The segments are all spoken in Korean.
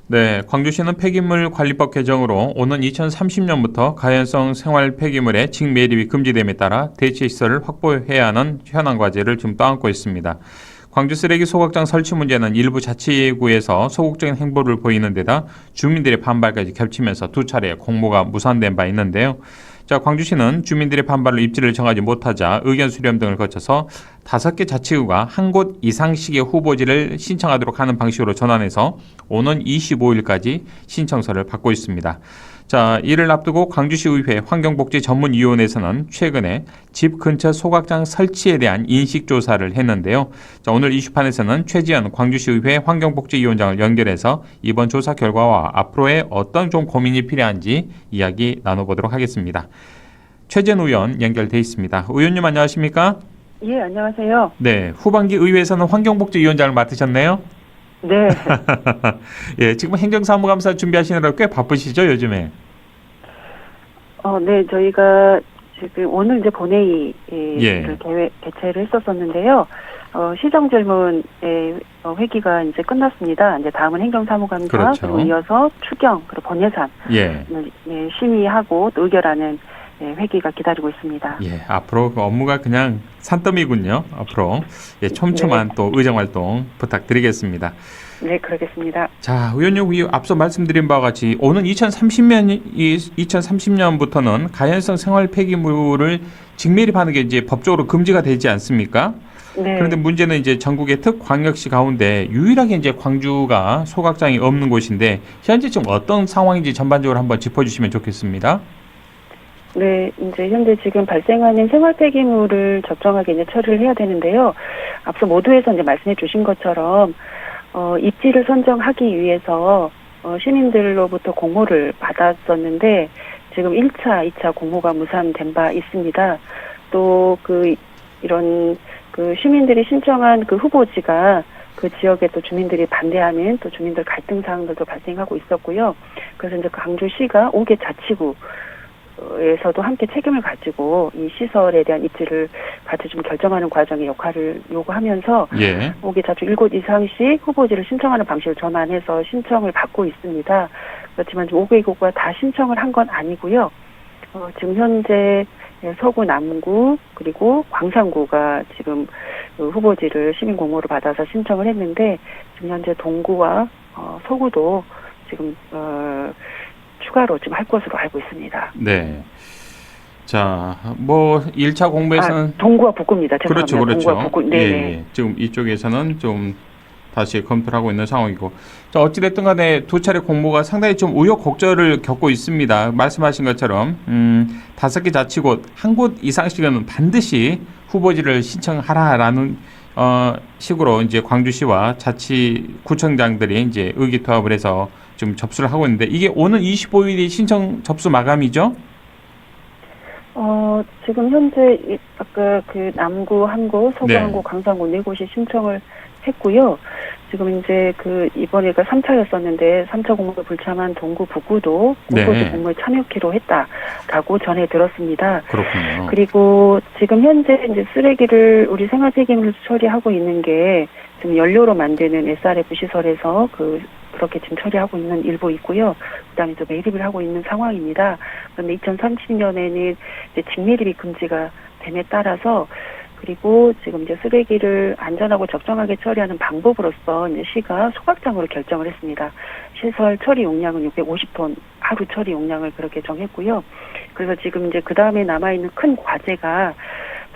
네, 광주시는 폐기물 관리법 개정으로 오는 2030년부터 가연성 생활 폐기물의 직매립이 금지됨에 따라 대체 시설을 확보해야 하는 현안 과제를 지금 떠안고 있습니다. 광주 쓰레기 소각장 설치 문제는 일부 자치구에서 소극적인 행보를 보이는 데다 주민들의 반발까지 겹치면서 두 차례 공모가 무산된 바 있는데요. 자, 광주시는 주민들의 반발로 입지를 정하지 못하자 의견 수렴 등을 거쳐서 5개 자치구가 한 곳 이상씩의 후보지를 신청하도록 하는 방식으로 전환해서 오는 25일까지 신청서를 받고 있습니다. 자, 이를 앞두고 광주시의회 환경복지전문위원회에서는 최근에 집 근처 소각장 설치에 대한 인식조사를 했는데요. 자, 오늘 이슈판에서는 최지연 광주시의회 환경복지위원장을 연결해서 이번 조사 결과와 앞으로의 어떤 좀 고민이 필요한지 이야기 나눠보도록 하겠습니다. 최지연 의원 연결돼 있습니다. 의원님 안녕하십니까? 예, 안녕하세요. 네, 후반기 의회에서는 환경복지위원장을 맡으셨네요. 네. 예, 지금 행정사무감사 준비하시느라 꽤 바쁘시죠, 요즘에? 네, 저희가 지금 오늘 이제 본회의를 예. 개최를 했었었는데요. 시정 질문의 회기가 이제 끝났습니다. 이제 다음은 행정사무감사, 그렇죠. 그리고 이어서 추경, 그리고 본예산 예. 심의하고 또 의결하는 회기가 기다리고 있습니다. 예, 앞으로 그 업무가 그냥 산더미군요. 앞으로 예, 촘촘한 또 의정 활동 부탁드리겠습니다. 네, 그러겠습니다. 자, 의원님 앞서 말씀드린 바와 같이 오는 2030년부터는 가연성 생활 폐기물을 직매립하는 게 이제 법적으로 금지가 되지 않습니까? 네. 그런데 문제는 이제 전국의 특광역시 가운데 유일하게 이제 광주가 소각장이 없는 곳인데 현재 지금 어떤 상황인지 전반적으로 한번 짚어주시면 좋겠습니다. 네, 이제 현재 지금 발생하는 생활 폐기물을 적정하게 이제 처리를 해야 되는데요. 앞서 모두에서 이제 말씀해 주신 것처럼 입지를 선정하기 위해서 시민들로부터 공모를 받았었는데 지금 1차, 2차 공모가 무산된 바 있습니다. 또 이런 시민들이 신청한 그 후보지가 그 지역에 또 주민들이 반대하는 또 주민들 갈등 사항들도 발생하고 있었고요. 그래서 이제 광주시가 5개 자치구 에서도 함께 책임을 가지고 이 시설에 대한 입지를 같이 좀 결정하는 과정의 역할을 요구하면서 예. 5개 자치 7곳 이상씩 후보지를 신청하는 방식을 전환해서 신청을 받고 있습니다. 그렇지만 5개구가 다 신청을 한 건 아니고요. 지금 현재 서구, 남구 그리고 광산구가 지금 후보지를 시민 공모를 받아서 신청을 했는데 지금 현재 동구와 서구도 지금 추가로 좀 할 것으로 알고 있습니다. 네. 자, 뭐 1차 공부에서는 동구와 북구입니다. 그렇죠, 죄송합니다. 그렇죠. 동구와 북구. 네. 예. 지금 이쪽에서는 좀 다시 검토를 하고 있는 상황이고, 자 어찌됐든 간에 두 차례 공모가 상당히 좀 우여곡절을 겪고 있습니다. 말씀하신 것처럼 5개 자치구 한 곳 이상씩은 반드시 후보지를 신청하라라는 식으로 이제 광주시와 자치구청장들이 이제 의기투합을 해서 좀 접수를 하고 있는데 이게 오는 25일이 신청 접수 마감이죠? 지금 현재 아까 남구 한 곳, 서구 네. 한 곳, 광산구 4곳이 신청을 했고요. 지금 이제 이번에가 3차였었는데 3차 공모에 불참한 동구, 북구도 후보지 공모에 참여키로 했다라고 전해 들었습니다. 그렇군요. 그리고 지금 현재 이제 쓰레기를 우리 생활 폐기물을 처리하고 있는 게 지금 연료로 만드는 SRF 시설에서 그렇게 지금 처리하고 있는 일부 있고요. 그다음에 또 매립을 하고 있는 상황입니다. 그런데 2030년에는 이제 직매립이 금지가 됨에 따라서 그리고 지금 이제 쓰레기를 안전하고 적정하게 처리하는 방법으로서 이제 시가 소각장으로 결정을 했습니다. 시설 처리 용량은 650톤 하루 처리 용량을 그렇게 정했고요. 그래서 지금 이제 그 다음에 남아있는 큰 과제가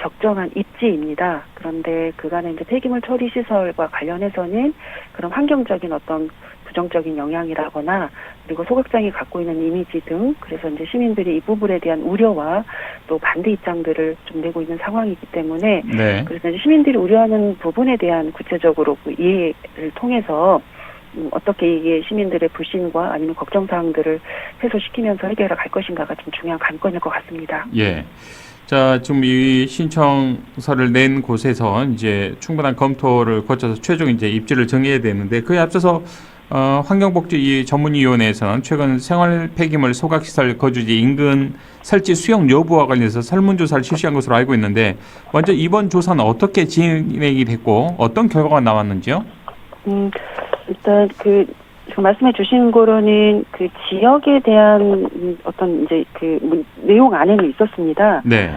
적정한 입지입니다. 그런데 그간의 이제 폐기물 처리 시설과 관련해서는 그런 환경적인 어떤 부정적인 영향이라거나 그리고 소각장이 갖고 있는 이미지 등 그래서 이제 시민들이 이 부분에 대한 우려와 또 반대 입장들을 좀 내고 있는 상황이기 때문에 네. 그래서 이제 시민들이 우려하는 부분에 대한 구체적으로 이해를 통해서 어떻게 이게 시민들의 불신과 아니면 걱정 사항들을 해소시키면서 해결해 갈 것인가가 좀 중요한 관건일 것 같습니다. 예. 자, 지금 이 신청서를 낸 곳에서 이제 충분한 검토를 거쳐서 최종 이제 입지를 정해야 되는데 그에 앞서서 환경복지 전문위원회에서는 최근 생활 폐기물 소각시설 거주지 인근 설치 수용 여부와 관련해서 설문조사를 실시한 것으로 알고 있는데 먼저 이번 조사는 어떻게 진행이 됐고 어떤 결과가 나왔는지요? 일단 지금 말씀해 주신 거로는 그 지역에 대한 어떤 이제 내용 안에는 있었습니다. 네.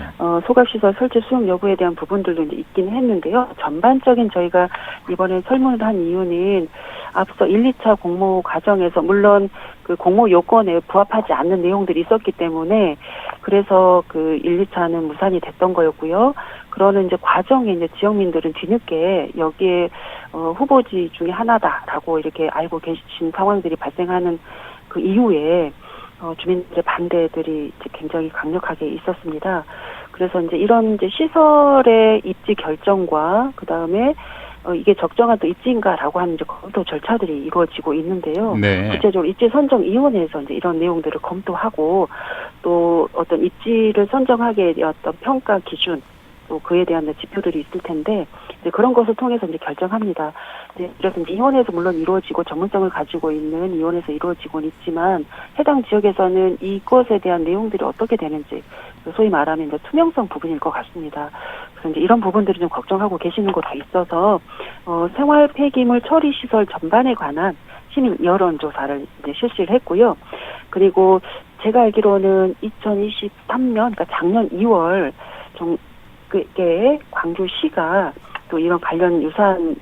소각시설 설치 수용 여부에 대한 부분들도 이제 있긴 했는데요. 전반적인 저희가 이번에 설문을 한 이유는 앞서 1, 2차 공모 과정에서 물론 그 공모 요건에 부합하지 않는 내용들이 있었기 때문에 그래서 그 1, 2차는 무산이 됐던 거였고요. 그러는 이제 과정에 이제 지역민들은 뒤늦게 여기에 후보지 중에 하나다라고 이렇게 알고 계신 상황들이 발생하는 그 이후에 주민들의 반대들이 이제 굉장히 강력하게 있었습니다. 그래서 이제 이런 이제 시설의 입지 결정과 그 다음에 이게 적정한 또 입지인가라고 하는 이제 검토 절차들이 이루어지고 있는데요. 네. 구체적으로 입지 선정위원회에서 이제 이런 내용들을 검토하고 또 어떤 입지를 선정하게 되었던 평가 기준 또 그에 대한 지표들이 있을 텐데 이제 그런 것을 통해서 이제 결정합니다. 그래서 이제 위원회에서 물론 이루어지고 전문성을 가지고 있는 위원회에서 이루어지고는 있지만 해당 지역에서는 이것에 대한 내용들이 어떻게 되는지 소위 말하면 이제 투명성 부분일 것 같습니다. 그래서 이제 이런 부분들을 좀 걱정하고 계시는 것도 있어서 생활 폐기물 처리 시설 전반에 관한 시민 여론조사를 이제 실시를 했고요. 그리고 제가 알기로는 2023년 그러니까 작년 2월 게 광주시가 또 이런 관련 유사한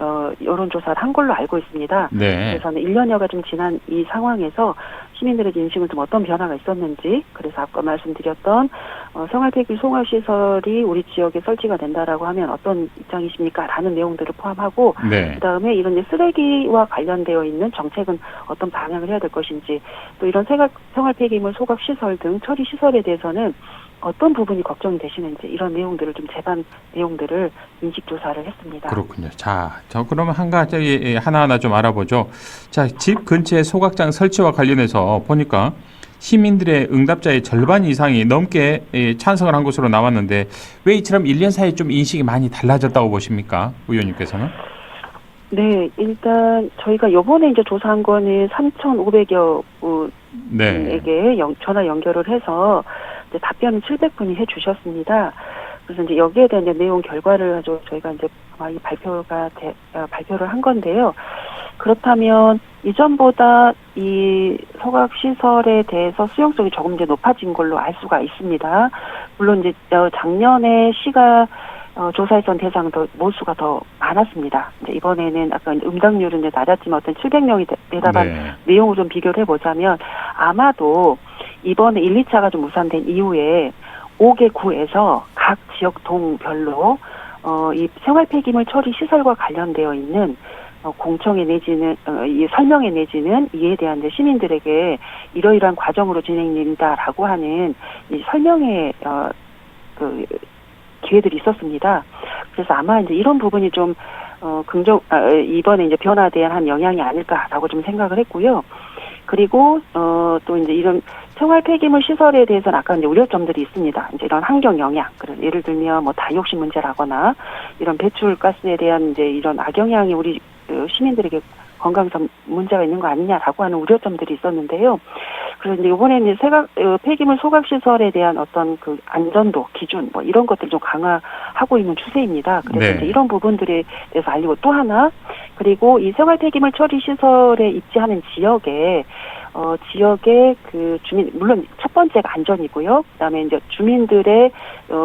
여론조사를 한 걸로 알고 있습니다. 네. 그래서는 1년여가 좀 지난 이 상황에서 시민들의 인식은 좀 어떤 변화가 있었는지 그래서 아까 말씀드렸던 생활폐기물 송화시설이 우리 지역에 설치가 된다라고 하면 어떤 입장이십니까? 라는 내용들을 포함하고 네. 그다음에 이런 이제 쓰레기와 관련되어 있는 정책은 어떤 방향을 해야 될 것인지 또 이런 생활폐기물 소각시설 등 처리시설에 대해서는 어떤 부분이 걱정이 되시는지 이런 내용들을 좀 재반 내용들을 인식조사를 했습니다. 그렇군요. 자, 그러면 한 가지 하나하나 좀 알아보죠. 자, 집 근처에 소각장 설치와 관련해서 보니까 시민들의 응답자의 절반 이상이 넘게 찬성을 한 것으로 나왔는데 왜 이처럼 1년 사이에 좀 인식이 많이 달라졌다고 보십니까? 의원님께서는? 네, 일단 저희가 요번에 이제 조사한 거는 3,500여 분에게 전화 연결을 해서 이제 답변을 700분이 해주셨습니다. 그래서 이제 여기에 대한 이제 내용 결과를 가지고 저희가 이제 많이 발표를 한 건데요. 그렇다면 이전보다 이 소각 시설에 대해서 수용성이 조금 이제 높아진 걸로 알 수가 있습니다. 물론 이제 작년에 시가 조사했던 대상 모수가 더 많았습니다. 이제 이번에는 아까 응답률은 이제 낮았지만 어떤 700명이 대답한 내용을 좀 비교를 해보자면 아마도 이번에 1, 2차가 좀 무산된 이후에 5개 구에서 각 지역 동별로 이 생활폐기물 처리 시설과 관련되어 있는 공청회 내지는 이 설명회 내지는 이에 대한 이제 시민들에게 이러이러한 과정으로 진행된다라고 하는 이 설명회 기회들이 있었습니다. 그래서 아마 이제 이런 부분이 좀 이번에 이제 변화에 대한 영향이 아닐까라고 좀 생각을 했고요. 그리고 또 이제 이런 생활 폐기물 시설에 대해서는 아까 이제 우려점들이 있습니다. 이제 이런 환경 영향, 그래서 예를 들면 뭐 다이옥신 문제라거나 이런 배출가스에 대한 이제 이런 악영향이 우리 시민들에게 건강상 문제가 있는 거 아니냐라고 하는 우려점들이 있었는데요. 그래서 이제 이번에는 폐기물 소각 시설에 대한 어떤 그 안전도 기준 뭐 이런 것들 좀 강화하고 있는 추세입니다. 그래서 이제 이런 부분들에 대해서 알리고 또 하나 그리고 이 생활 폐기물 처리 시설에 입지하는 지역에 그 주민 물론 첫 번째가 안전이고요. 그다음에 이제 주민들의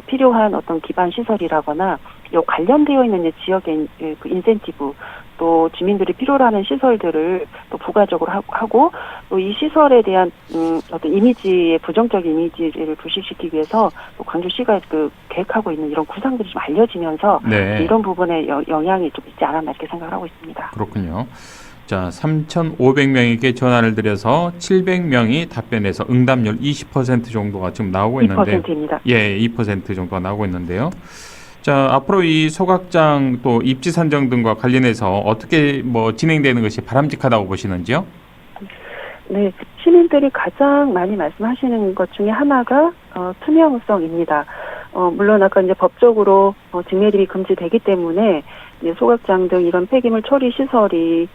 필요한 어떤 기반 시설이라거나 요 관련되어 있는 이제 지역의 그 인센티브 또 주민들이 필요로 하는 시설들을 또 부가적으로 하고 또 이 시설에 대한 어떤 이미지의 부정적 이미지를 불식시키기 위해서 또 광주시가 그 계획하고 있는 이런 구상들이 좀 알려지면서 이런 부분에 영향이 좀 있지 않았나 이렇게 생각을 하고 있습니다. 그렇군요. 자, 3,500명에게 전화를 드려서 700명이 답변해서 응답률 20% 정도가 지금 나오고 있는데 2%입니다. 예, 2% 정도가 나오고 있는데요. 자, 앞으로 이 소각장 또 입지 산정 등과 관련해서 어떻게 뭐 진행되는 것이 바람직하다고 보시는지요? 네, 시민들이 가장 많이 말씀하시는 것 중에 하나가 투명성입니다. 물론 아까 이제 법적으로 직매립이 금지되기 때문에 이제 소각장 등 이런 폐기물 처리 시설이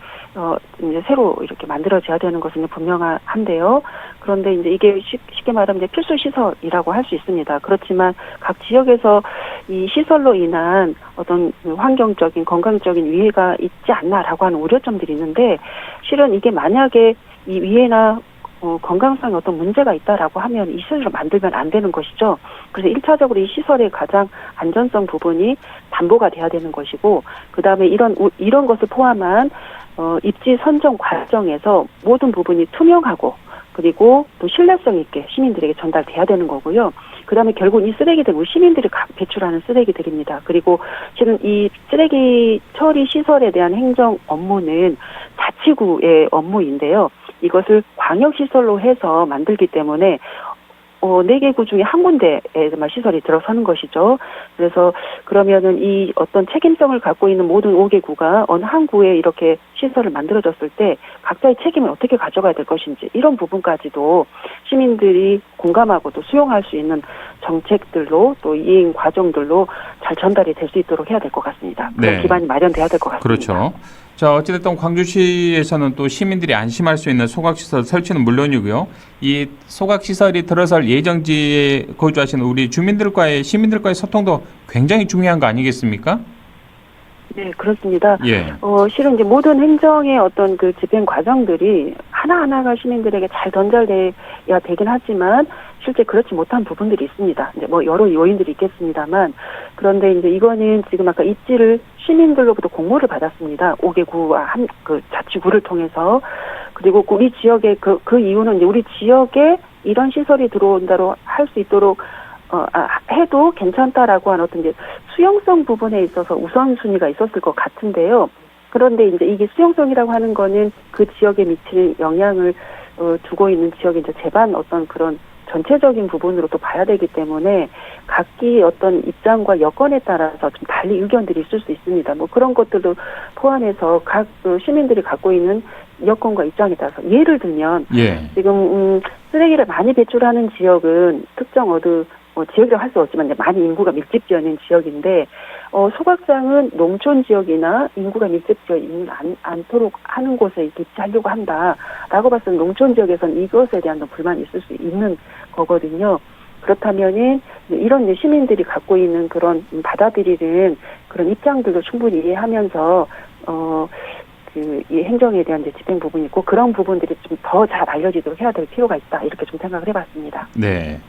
이제 새로 이렇게 만들어져야 되는 것은 분명한데요. 그런데 이제 이게 쉽게 말하면 이제 필수 시설이라고 할 수 있습니다. 그렇지만 각 지역에서 이 시설로 인한 어떤 환경적인 건강적인 위해가 있지 않나라고 하는 우려점들이 있는데 실은 이게 만약에 이 위해나 건강상에 어떤 문제가 있다라고 하면 이 시설을 만들면 안 되는 것이죠. 그래서 1차적으로 이 시설의 가장 안전성 부분이 담보가 돼야 되는 것이고, 그 다음에 이런 것을 포함한 입지 선정 과정에서 모든 부분이 투명하고 그리고 또 신뢰성 있게 시민들에게 전달돼야 되는 거고요. 그 다음에 결국 이 쓰레기들, 우리 시민들이 배출하는 쓰레기들입니다. 그리고 실은 이 쓰레기 처리 시설에 대한 행정 업무는 자치구의 업무인데요. 이것을 광역시설로 해서 만들기 때문에 4개 구 중에 한 군데에만 시설이 들어서는 것이죠. 그래서 그러면은 이 어떤 책임성을 갖고 있는 모든 5개 구가 어느 한 구에 이렇게 시설을 만들어졌을 때 각자의 책임을 어떻게 가져가야 될 것인지 이런 부분까지도 시민들이 공감하고 또 수용할 수 있는 정책들로 또 이행 과정들로 잘 전달이 될 수 있도록 해야 될 것 같습니다. 그런 네. 기반이 마련돼야 될 것 같습니다. 그렇죠. 자, 어찌됐든 광주시에서는 또 시민들이 안심할 수 있는 소각시설 설치는 물론이고요. 이 소각시설이 들어설 예정지에 거주하시는 우리 시민들과의 소통도 굉장히 중요한 거 아니겠습니까? 네, 그렇습니다. 예. 실은 이제 모든 행정의 어떤 그 집행 과정들이 하나하나가 시민들에게 잘 전달돼야 되긴 하지만 실제 그렇지 못한 부분들이 있습니다. 이제 뭐 여러 요인들이 있겠습니다만 그런데 이제 이거는 지금 아까 입지를 시민들로부터 공모를 받았습니다. 5개 구와 그 자치구를 통해서 그리고 우리 지역의 그 이유는 이제 우리 지역에 이런 시설이 들어온다로 할 수 있도록 해도 괜찮다라고 하는 어떤 이제 수용성 부분에 있어서 우선순위가 있었을 것 같은데요. 그런데 이제 이게 수용성이라고 하는 거는 그 지역에 미치는 영향을 두고 있는 지역의 이제 재반 어떤 그런 전체적인 부분으로 또 봐야 되기 때문에 각기 어떤 입장과 여건에 따라서 좀 달리 의견들이 있을 수 있습니다. 뭐 그런 것들도 포함해서 각 시민들이 갖고 있는 여건과 입장에 따라서 예를 들면 지금 쓰레기를 많이 배출하는 지역은 특정 지역이라고 할 수 없지만 이제 많이 인구가 밀집되어 있는 지역인데 소각장은 농촌 지역이나 인구가 밀집되어 있는 않도록 하는 곳에 입지하려고 한다라고 봤을 때 농촌 지역에서는 이것에 대한 불만이 있을 수 있는 거거든요. 그렇다면은 이런 시민들이 갖고 있는 그런 받아들이는 그런 입장들도 충분히 이해하면서 이 행정에 대한 이제 집행 부분이 있고 그런 부분들이 좀 더 잘 알려지도록 해야 될 필요가 있다 이렇게 좀 생각을 해봤습니다. 네.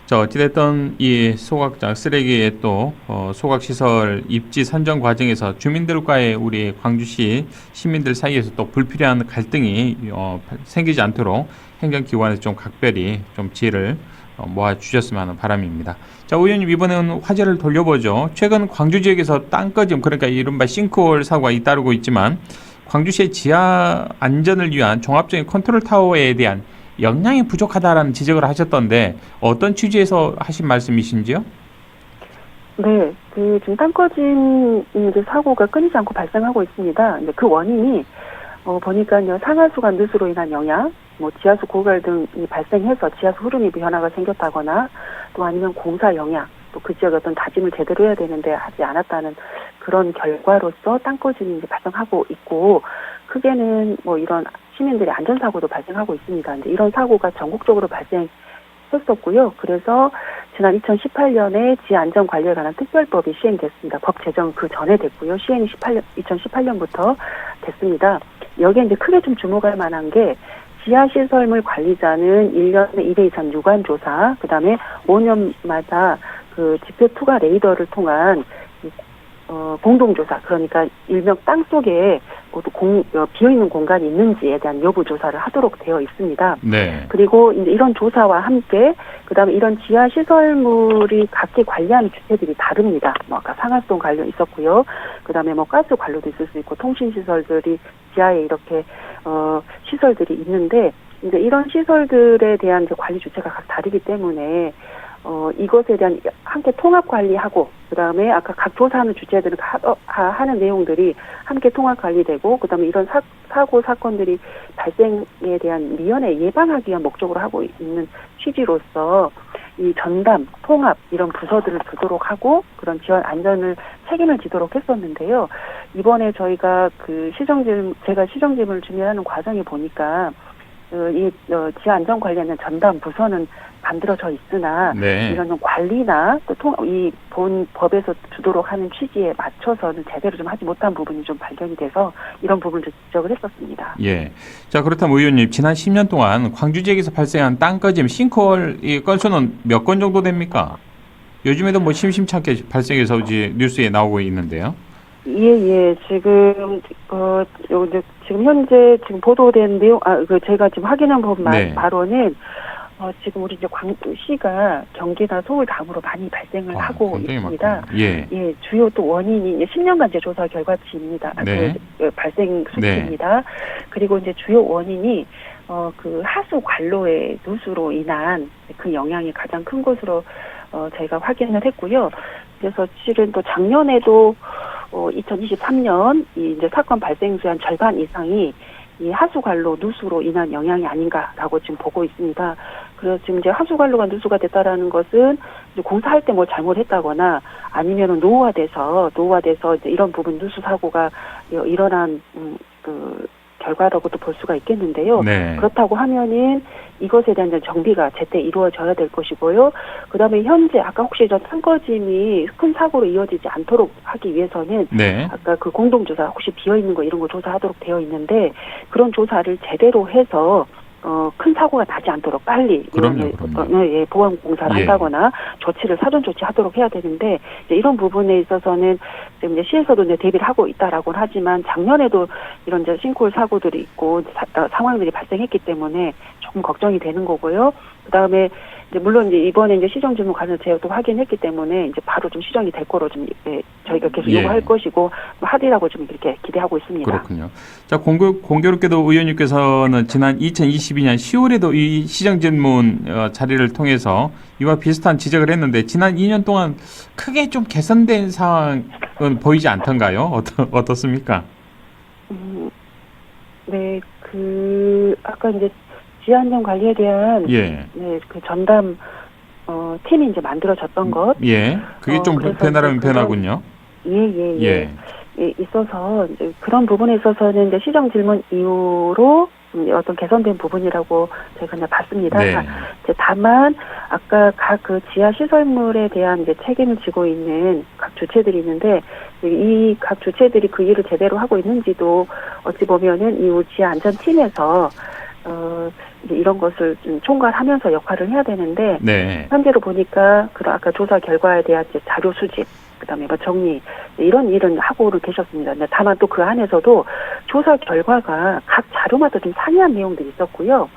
자, 어찌됐든 이 소각장 쓰레기의 또 소각시설 입지 선정 과정에서 주민들과의 우리 광주시 시민들 사이에서 또 불필요한 갈등이 생기지 않도록 행정기관에서 좀 각별히 좀 지혜를 모아 주셨으면 하는 바람입니다. 자, 의원님 이번에는 화제를 돌려보죠. 최근 광주 지역에서 땅꺼짐 그러니까 이른바 싱크홀 사고가 잇따르고 있지만 광주시의 지하 안전을 위한 종합적인 컨트롤 타워에 대한 역량이 부족하다라는 지적을 하셨던데 어떤 취지에서 하신 말씀이신지요? 네, 지금 땅꺼짐 이제 사고가 끊이지 않고 발생하고 있습니다. 근데 그 원인이 보니까요 상하수가 늦으로 인한 영향, 뭐 지하수 고갈 등이 발생해서 지하수 흐름이 변화가 생겼다거나 또 아니면 공사 영향, 또 그 지역의 어떤 다짐을 제대로 해야 되는데 하지 않았다는 그런 결과로서 땅꺼짐이 이제 발생하고 있고 크게는 뭐 이런 시민들의 안전사고도 발생하고 있습니다. 이제 이런 사고가 전국적으로 발생했었고요. 그래서 지난 2018년에 지하안전관리에 관한 특별법이 시행됐습니다. 법 제정 그 전에 됐고요. 시행이 2018년부터 됐습니다. 여기에 이제 크게 좀 주목할 만한 게 지하시설물 관리자는 1년에 2회 이상 유관조사, 그 다음에 5년마다 그 지표 투과 레이더를 통한 공동조사, 그러니까 일명 땅속에 비어있는 공간이 있는지에 대한 여부 조사를 하도록 되어 있습니다. 네. 그리고 이제 이런 조사와 함께 그다음에 이런 지하 시설물이 각기 관리하는 주체들이 다릅니다. 뭐 아까 상하수동 관련 있었고요. 그다음에 뭐 가스 관로도 있을 수 있고 통신 시설들이 지하에 이렇게 시설들이 있는데 이제 이런 시설들에 대한 이제 관리 주체가 각 다르기 때문에 이것에 대한 함께 통합 관리하고, 그 다음에 아까 각 조사하는 주체들은 하는 내용들이 함께 통합 관리되고, 그 다음에 이런 사고, 사건들이 발생에 대한 미연에 예방하기 위한 목적으로 하고 있는 취지로서 이 전담, 통합, 이런 부서들을 두도록 하고, 그런 지원 안전을 책임을 지도록 했었는데요. 이번에 저희가 제가 시정지문을 준비하는 과정에 보니까 지하 안전 관련된 전담 부서는 만들어져 있으나 네. 이런 관리나 또 이 본 법에서 주도록 하는 취지에 맞춰서는 제대로 좀 하지 못한 부분이 좀 발견이 돼서 이런 부분을 지적을 했었습니다. 예. 자, 그렇다면 의원님, 지난 10년 동안 광주 지역에서 발생한 땅꺼짐, 싱크홀 이 건수는 몇 건 정도 됩니까? 요즘에도 뭐 심심찮게 발생해서 이제 뉴스에 나오고 있는데요. 예. 지금 지금 현재 지금 보도된 내용 제가 지금 확인한 본 네. 바로는 지금 우리 이제 광주시가 경기나 서울 다음으로 많이 발생을 하고 굉장히 있습니다. 많군요. 예. 예, 주요 또 원인이 이제 10년간 이제 조사 결과치입니다. 네. 발생 수치입니다. 그리고 이제 주요 원인이 그 하수 관로의 누수로 인한 그 영향이 가장 큰 것으로 저희가 확인을 했고요. 그래서 실은 또 작년에도 2023년 이 이제 사건 발생 수의 한 절반 이상이 이 하수관로 누수로 인한 영향이 아닌가라고 지금 보고 있습니다. 그래서 지금 이제 하수관로가 누수가 됐다라는 것은 이제 공사할 때 뭘 잘못했다거나 아니면은 노후화돼서 이제 이런 부분 누수 사고가 일어난 그 결과라고도 볼 수가 있겠는데요. 네. 그렇다고 하면은 이것에 대한 정비가 제때 이루어져야 될 것이고요. 그다음에 현재 아까 혹시 저 땅꺼짐이 큰 사고로 이어지지 않도록 하기 위해서는 네. 아까 그 공동조사 혹시 비어 있는 거 이런 거 조사하도록 되어 있는데 그런 조사를 제대로 해서 큰 사고가 나지 않도록 빨리 그럼요. 보안 공사를 한다거나 조치를 사전 조치하도록 해야 되는데 이런 부분에 있어서는 지금 이제 시에서도 이제 대비를 하고 있다라고는 하지만 작년에도 이런 이제 싱크홀 사고들이 있고 상황들이 발생했기 때문에 조금 걱정이 되는 거고요. 그다음에 이제 물론 이제 이번에 이제 시정 질문 관련해서 제가 또 확인했기 때문에 이제 바로 좀 시정이 될 거로 좀 저희가 계속 요구할 것이고 하리라고 좀 이렇게 기대하고 있습니다. 그렇군요. 자, 공교롭게도 의원님께서는 지난 2022년 10월에도 이 시정 질문 자리를 통해서 이와 비슷한 지적을 했는데 지난 2년 동안 크게 좀 개선된 상황은 보이지 않던가요? 어떻습니까? 네, 아까 이제 지하안전 관리에 대한 그 전담 팀이 이제 만들어졌던 것. 예, 그게 좀 변화라면 변화군요. 예. 있어서 이제 그런 부분에 있어서는 이제 시정 질문 이후로 어떤 개선된 부분이라고 제가 그냥 봤습니다. 네. 이제 다만 아까 각 그 지하 시설물에 대한 이제 책임을 지고 있는 각 주체들이 있는데 이 각 주체들이 그 일을 제대로 하고 있는지도 어찌 보면은 이 지하 안전팀에서 이제 이런 것을 좀 총괄하면서 역할을 해야 되는데 현재로 보니까 아까 조사 결과에 대한 이제 자료 수집 그다음에 뭐 정리 이런 일은 하고는 계셨습니다. 다만 또 그 안에서도 조사 결과가 각 자료마다 좀 상이한 내용들이 있었고요.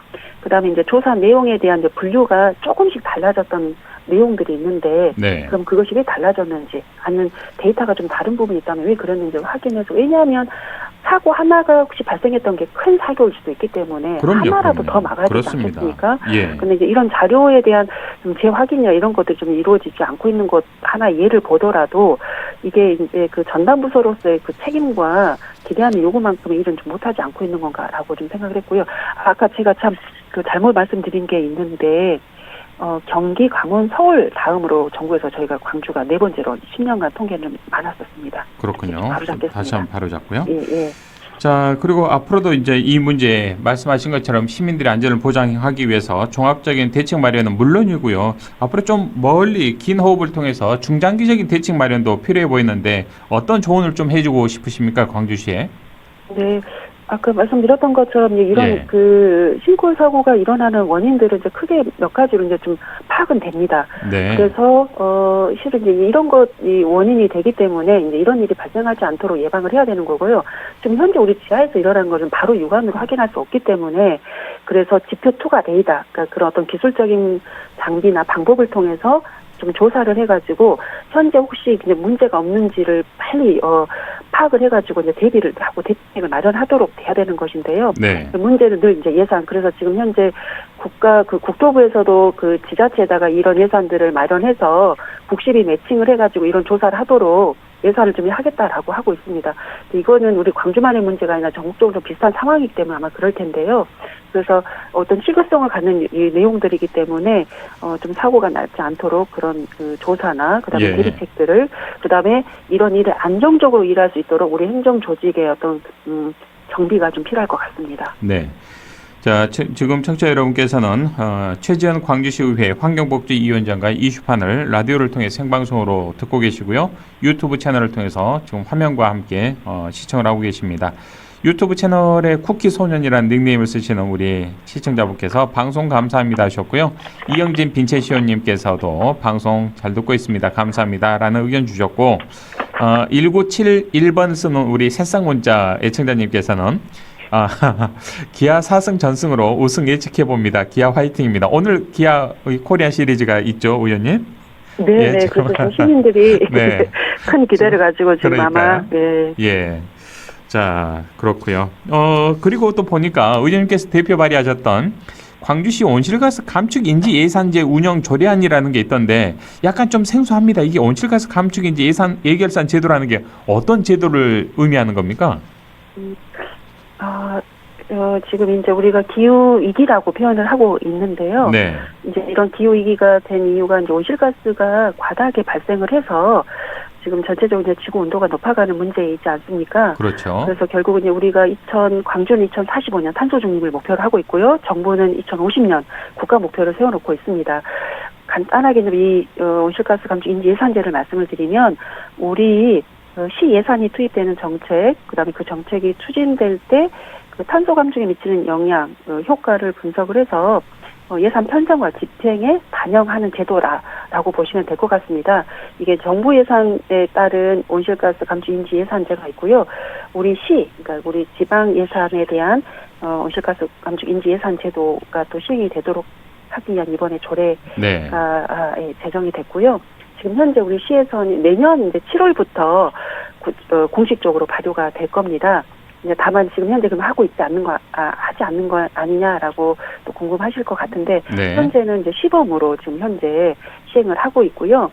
그다음에 이제 조사 내용에 대한 이제 분류가 조금씩 달라졌던 내용들이 있는데 그럼 그것이 왜 달라졌는지 아니면 데이터가 좀 다른 부분이 있다면 왜 그랬는지 확인해서 왜냐하면 사고 하나가 혹시 발생했던 게 큰 사고일 수도 있기 때문에 하나라도 더 막아야 되지 않겠습니까? 근데 이제 이런 자료에 대한 좀 재확인이나 이런 것들이 좀 이루어지지 않고 있는 것 하나 예를 보더라도 이게 이제 그 전담부서로서의 그 책임과 기대하는 요구만큼의 일은 좀 못하지 않고 있는 건가라고 좀 생각을 했고요. 아까 제가 참 그 잘못 말씀드린 게 있는데 경기, 강원, 서울 다음으로 전국에서 저희가 광주가 4번째로 10년간 통계는 많았었습니다. 그렇군요. 바로잡겠습니다. 다시 한번 바로잡고요. 예. 자, 그리고 앞으로도 이제 이 문제 말씀하신 것처럼 시민들의 안전을 보장하기 위해서 종합적인 대책 마련은 물론이고요. 앞으로 좀 멀리 긴 호흡을 통해서 중장기적인 대책 마련도 필요해 보이는데 어떤 조언을 좀 해주고 싶으십니까, 광주시에? 네. 아까 말씀드렸던 것처럼 이런 그 싱크홀 사고가 일어나는 원인들은 이제 크게 몇 가지로 이제 좀 파악은 됩니다. 그래서 실은 이제 이런 이 원인이 되기 때문에 이제 이런 일이 발생하지 않도록 예방을 해야 되는 거고요. 지금 현재 우리 지하에서 일어나는 것은 바로 육안으로 확인할 수 없기 때문에 그래서 지표 투과 레이더, 그러니까 그런 어떤 기술적인 장비나 방법을 통해서 좀 조사를 해가지고 현재 혹시 이제 문제가 없는지를 빨리 파악을 해가지고 이제 대비를 하고 대책을 마련하도록 돼야 되는 것인데요. 문제는 늘 이제 예산. 그래서 지금 현재 국토부에서도 그 지자체에다가 이런 예산들을 마련해서 국실이 매칭을 해가지고 이런 조사를 하도록 예산을 좀 하겠다라고 하고 있습니다. 이거는 우리 광주만의 문제가 아니라 전국적으로 비슷한 상황이기 때문에 아마 그럴 텐데요. 그래서 어떤 시급성을 갖는 이 내용들이기 때문에 좀 사고가 나지 않도록 그런 그 조사나 그다음에 대비책들을 그다음에 이런 일을 안정적으로 일할 수 있도록 우리 행정 조직의 어떤 정비가 좀 필요할 것 같습니다. 네. 자, 지금 청취자 여러분께서는 최지현 광주시의회 환경복지위원장과 이슈판을 라디오를 통해 생방송으로 듣고 계시고요. 유튜브 채널을 통해서 지금 화면과 함께 시청을 하고 계십니다. 유튜브 채널에 쿠키 소년이라는 닉네임을 쓰시는 우리 시청자분께서 방송 감사합니다 하셨고요. 이영진 빈체시온님께서도 방송 잘 듣고 있습니다. 감사합니다 라는 의견 주셨고 1971번 쓰는 우리 새싹문자 애청자님께서는 기아 4승 전승으로 우승 예측해봅니다. 기아 화이팅입니다. 오늘 기아 코리안 시리즈가 있죠, 의원님? 네, 예, 그래서 좀 시민들이 네. 큰 기대를 가지고 지금 그러니까요. 아마 예. 자, 그렇고요. 그리고 또 보니까 의원님께서 대표 발의하셨던 광주시 온실가스 감축 인지 예산제 운영 조례안이라는 게 있던데 약간 좀 생소합니다. 이게 온실가스 감축 인지 예결산 제도라는 게 어떤 제도를 의미하는 겁니까? 지금 이제 우리가 기후 위기라고 표현을 하고 있는데요. 네. 이제 이런 기후 위기가 된 이유가 이제 온실가스가 과다하게 발생을 해서 지금 전체적으로 이제 지구 온도가 높아가는 문제이지 않습니까? 그렇죠. 그래서 결국은 이제 우리가 광주는 2045년 탄소 중립을 목표로 하고 있고요. 정부는 2050년 국가 목표를 세워놓고 있습니다. 간단하게 이 온실가스 감축 인지 예산제를 말씀을 드리면 우리 시 예산이 투입되는 정책, 그다음에 그 정책이 추진될 때 그 탄소 감축에 미치는 영향, 효과를 분석을 해서 예산 편성과 집행에 반영하는 제도라고 보시면 될 것 같습니다. 이게 정부 예산에 따른 온실가스 감축 인지 예산제가 있고요. 우리 그러니까 우리 지방 예산에 대한 온실가스 감축 인지 예산 제도가 또 시행이 되도록 하기 위한 이번에 조례가 네. 제정이 됐고요. 지금 현재 우리 시에서는 내년 이제 7월부터 공식적으로 발효가 될 겁니다. 이제 다만 지금 현재 그럼 하고 있지 않는 하지 않는 거 아니냐라고 또 궁금하실 것 같은데 네. 현재는 이제 시범으로 지금 현재 시행을 하고 있고요.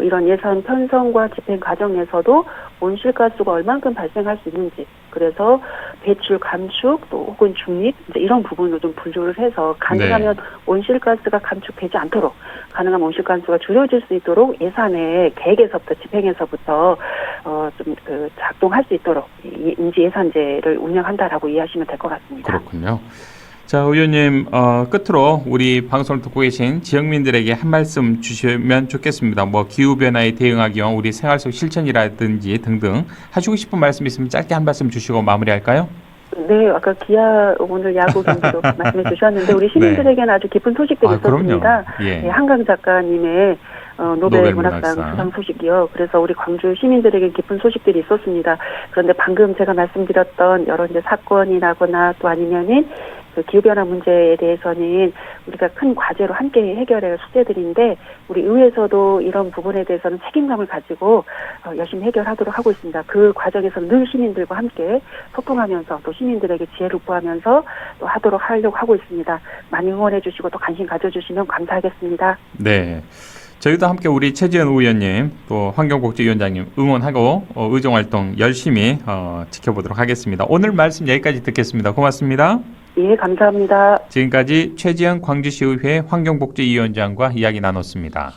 이런 예산 편성과 집행 과정에서도 온실가스가 얼만큼 발생할 수 있는지, 그래서 배출 감축 또 혹은 중립 이제 이런 부분을 좀 분류를 해서 가능하면 온실가스가 감축되지 않도록, 가능하면 온실가스가 줄여질 수 있도록 예산의 계획에서부터 집행에서부터 좀 작동할 수 있도록 인지 예산제를 운영한다라고 이해하시면 될 것 같습니다. 그렇군요. 자, 의원님 끝으로 우리 방송을 듣고 계신 지역민들에게 한 말씀 주시면 좋겠습니다. 뭐 기후변화에 대응하기 위한 우리 생활 속 실천이라든지 등등 하시고 싶은 말씀 있으면 짧게 한 말씀 주시고 마무리할까요? 네, 아까 기아 오늘 야구 경기도 말씀해 주셨는데 우리 시민들에게는 아주 기쁜 소식들이 있었습니다. 예. 네, 한강 작가님의 노벨 문학상 수상 소식이요. 그래서 우리 광주 시민들에게 기쁜 소식들이 있었습니다. 그런데 방금 제가 말씀드렸던 여러 이제 사건이라거나 또 아니면은 그 기후변화 문제에 대해서는 우리가 큰 과제로 함께 해결해야 할 숙제들인데 우리 의회에서도 이런 부분에 대해서는 책임감을 가지고 열심히 해결하도록 하고 있습니다. 그 과정에서 늘 시민들과 함께 소통하면서 또 시민들에게 지혜를 구하면서 또 하려고 하고 있습니다. 많이 응원해 주시고 또 관심 가져주시면 감사하겠습니다. 네. 저희도 함께 우리 최지현 의원님 또 환경복지위원장님 응원하고 의정활동 열심히 지켜보도록 하겠습니다. 오늘 말씀 여기까지 듣겠습니다. 고맙습니다. 예, 감사합니다. 지금까지 최지현 광주시의회 환경복지위원장과 이야기 나눴습니다.